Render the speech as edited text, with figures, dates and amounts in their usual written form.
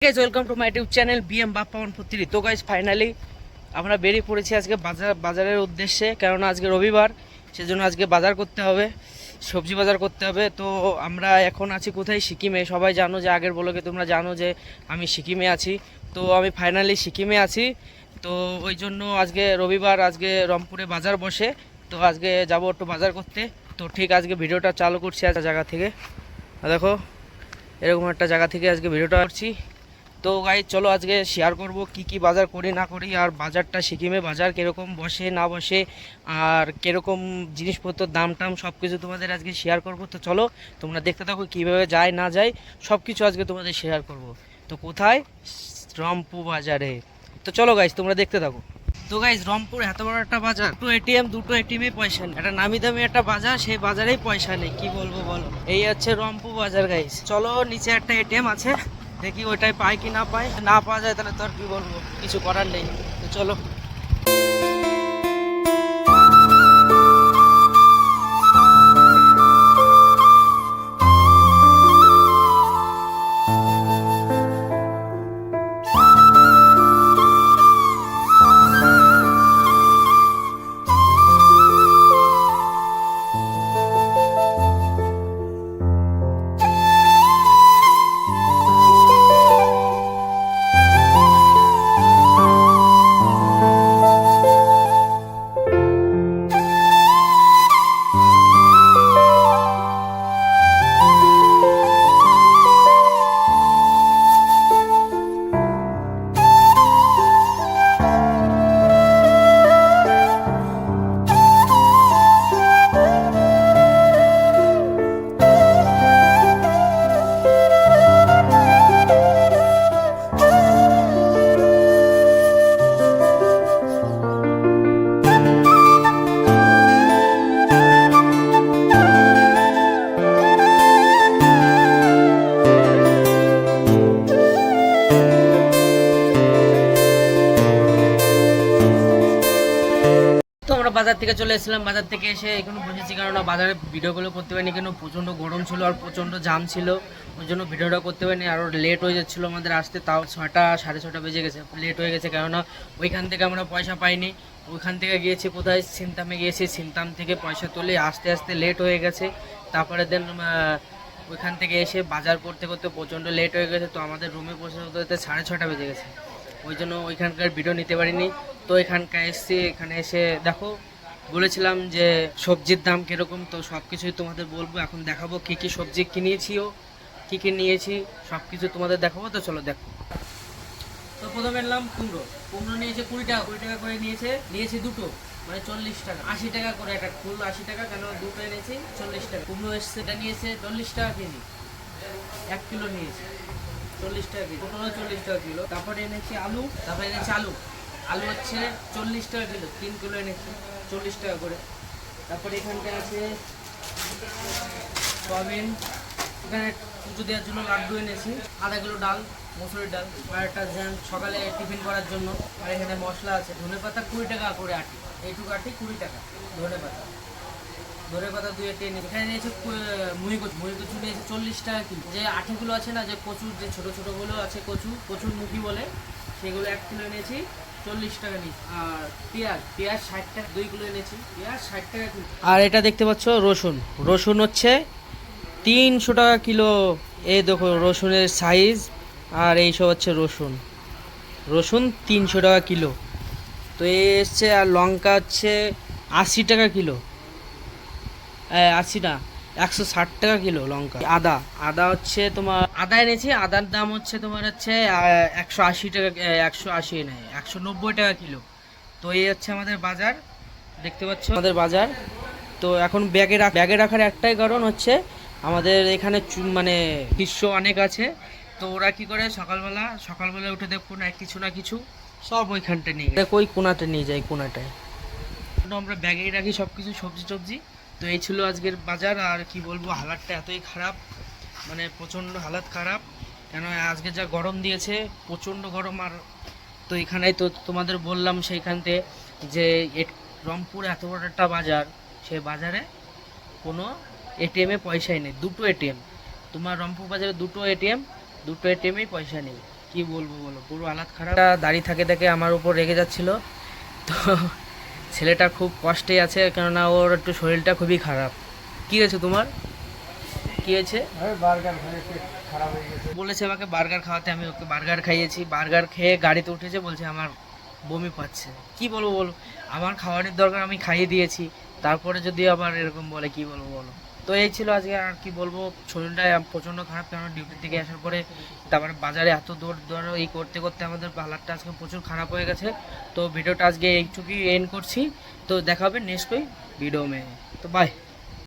Guys welcome to my YouTube channel BM Bappa 143। তো guys finally আমরা বেরিয়ে পড়েছি আজকে বাজারের উদ্দেশ্যে, কেননা আজকে রবিবার, সেজন্য আজকে বাজার করতে হবে, সবজি বাজার করতে হবে। তো আমরা এখন আছি কোথায়? সিকিমে। সবাই জানো যে আগের ব্লগে তোমরা জানো যে আমি সিকিমে আছি। তো আমি ফাইনালি সিকিমে আছি। তো ওই জন্য আজকে রবিবার, আজকে রংপুরে বাজার বসে। তো আজকে যাবো একটু বাজার করতে। তো ঠিক আজকে ভিডিওটা চালু করছি একটা জায়গা থেকে। দেখো এরকম একটা জায়গা থেকে আজকে ভিডিওটা করছি। তো গাইজ চলো আজকে শেয়ার করব কি কি বাজার করি না করি, আর বাজারটা সিকিমে বাজার কীরকম বসে না বসে, আর কীরকম জিনিসপত্রের দাম টাম সব কিছু তোমাদের আজকে শেয়ার করব। তো চলো তোমরা দেখতে থাকো কীভাবে যায় না যায়, সব কিছু আজকে তোমাদের শেয়ার করব। তো কোথায়? রংপুর বাজারে। তো চলো গাইজ তোমরা দেখতে থাকো। তো গাইজ রংপুর এত বড় একটা বাজার, দুটো এটিএমে পয়সা নেই। একটা নামি দামি একটা বাজার, সেই বাজারেই পয়সা নেই, কি বলবো বলো। এই হচ্ছে রংপুর বাজার গাইজ। চলো নিচে একটা এটিএম আছে, দেখি ওইটাই পাই কি না পাই। না পাওয়া যায় তাহলে তো আর কি বলবো, কিছু করার নেই। তো চলো। তো আমরা বাজার থেকে চলে এসেছিলাম, বাজার থেকে এসে এখানে বসেছি, কারণ বাজারে ভিডিওগুলো করতে পারিনি, কেন প্রচণ্ড গরম ছিল আর প্রচণ্ড জাম ছিল, ওই জন্য ভিডিওটা করতে পারিনি। আরও লেট হয়ে যাচ্ছিলো আমাদের আসতে, তাও 6টা সাড়ে 6টা বেজে গেছে, লেট হয়ে গেছে, কেননা ওইখান থেকে আমরা পয়সা পাইনি। ওইখান থেকে গিয়েছি কোথায়? সিমতামে গিয়েছি, সিমতাম থেকে পয়সা তুলে আস্তে আস্তে লেট হয়ে গেছে। তারপরে দেন ওইখান থেকে এসে বাজার করতে করতে প্রচণ্ড লেট হয়ে গেছে। তো আমাদের রুমে পৌঁছাতে 6:30 বেজে গেছে, ওই জন্য ওইখানকার ভিডিও নিতে পারিনি। তো এখানকার এসছি, এখানে এসে দেখো বলেছিলাম যে সবজির দাম কীরকম, তো সব কিছুই তোমাদের বলবো। এখন দেখাবো কী কী সবজি কিনেছিও, কী কী নিয়েছি, সব কিছু তোমাদের দেখাবো। তো চলো দেখো। তো প্রথমে এলাম কুমড়ো। কুমড়ো নিয়েছে 20 টাকা, 20 টাকা করে নিয়েছি দুটো, মানে 40 টাকা। 80 টাকা করে একটা ফুল, 80 টাকা, কেন দুটো এনেছি 40 টাকা। কুমড়ো এসছে, এটা নিয়েছে 40 টাকা কেজি, 1 কিলো নিয়েছি 40 টাকা কিলো, পটল 40 টাকা কিলো। তারপরে এনেছি আলু, আলু হচ্ছে 40 টাকা কিলো, 3 কিলো এনেছি 40 টাকা করে। তারপরে এখানটা আছে সয়াবিন, এখানে পুজো দেওয়ার জন্য লাড্ডু এনেছি, আধা কিলো ডাল, মসুরির ডাল, আর একটা জ্যাম সকালে টিফিন করার জন্য। আর এখানে মশলা আছে, ধনেপাতা 20 টাকা করে আটি, এইটুকু আটি 20 টাকা। ধনেপাতা 2 নিয়েছি। এখানে নিয়েছি মুড়ি কচু নিয়েছি 40 টাকা কিলো। যে আঠিগুলো আছে না, যে কচুর যে ছোটো ছোটোগুলো আছে, কচুর মুখি বলে, সেগুলো 1 কিলো এনেছি 40 টাকা নিয়েছি। আর পেঁয়াজ 60 টাকা, 2 কিলো এনেছি, পেঁয়াজ 60 টাকা কিলো। আর এটা দেখতে পাচ্ছ রসুন হচ্ছে 300 টাকা কিলো। এই দেখো রসুনের সাইজ, আর এইসব হচ্ছে রসুন 300 টাকা কিলো। তো এই এসছে। আর লঙ্কা হচ্ছে 80 টাকা কিলো, 80 না, 160 টাকা কিলো লঙ্কা। আদা হচ্ছে তোমার, আদা এনেছি, আদার দাম হচ্ছে তোমার হচ্ছে 180 টাকা, 180 নয়, 190 টাকা কিলো। তো এই হচ্ছে আমাদের বাজার, দেখতে পাচ্ছ আমাদের বাজার। তো এখন ব্যাগে রাখার একটাই কারণ হচ্ছে আমাদের এখানে মানে শিষ্য অনেক আছে। তো ওরা কি করে, সকালবেলা উঠে দেখো না কিছু সব ওইখানটা নিয়ে যায়, ওই কোনাতে নিয়ে যায়, কোনাটায় আমরা ব্যাগেই রাখি সব কিছু, সবজি টবজি। তো এই ছিল আজকের বাজার। আর কি বলবো, হালাতটা এতই খারাপ, মানে প্রচণ্ড হালাত খারাপ, কেন আজকে যা গরম দিয়েছে, প্রচণ্ড গরম। আর তো এখানেই তো তোমাদের বললাম সেইখানতে যে রংপুর এত বড় একটা বাজার, সেই বাজারে কোনো এটিএমে পয়সাই নেই। দুটো এটিএম, তোমার রংপুর বাজারে দুটো এটিএমেই পয়সা নেই। কি বলবো বলো, পুরো হালাত খারাপ। দাঁড়িয়ে থাকে দেখে আমার উপর রেগে যাচ্ছিল। তো ছেলেটা খুব কষ্টে আছে, কেননা ওর একটু শরীরটা খুবই খারাপ। কি হয়েছে তোমার, কি হয়েছে? বার্গার খেয়ে পেট খারাপ হয়ে গেছে। বলেছে আমাকে বার্গার খাওয়াতে, আমি ওকে বার্গার খাইয়েছি। বার্গার খেয়ে গাড়িতে উঠেছে, বলছে আমার বমি পাচ্ছে। কি বলবো বলো, আমার খাওয়ানোর দরকার, আমি খাইয়ে দিয়েছি, তারপরে যদি আবার এরকম বলে, কি বলবো বলো। তো এই ছিল আজকে, আর কি বলবো, শরীরটা প্রচণ্ড খারাপ, কারণ ডিউটি থেকে আসার পরে তারপরে বাজারে এত দৌড় দৌড় এই করতে করতে আমাদের হালাতটা আজকে প্রচুর খারাপ হয়ে গেছে। তো ভিডিওটা আজকে এইটুকুই এন্ড করছি। তো দেখা হবে নেক্সট ভিডিও মে। তো বাই।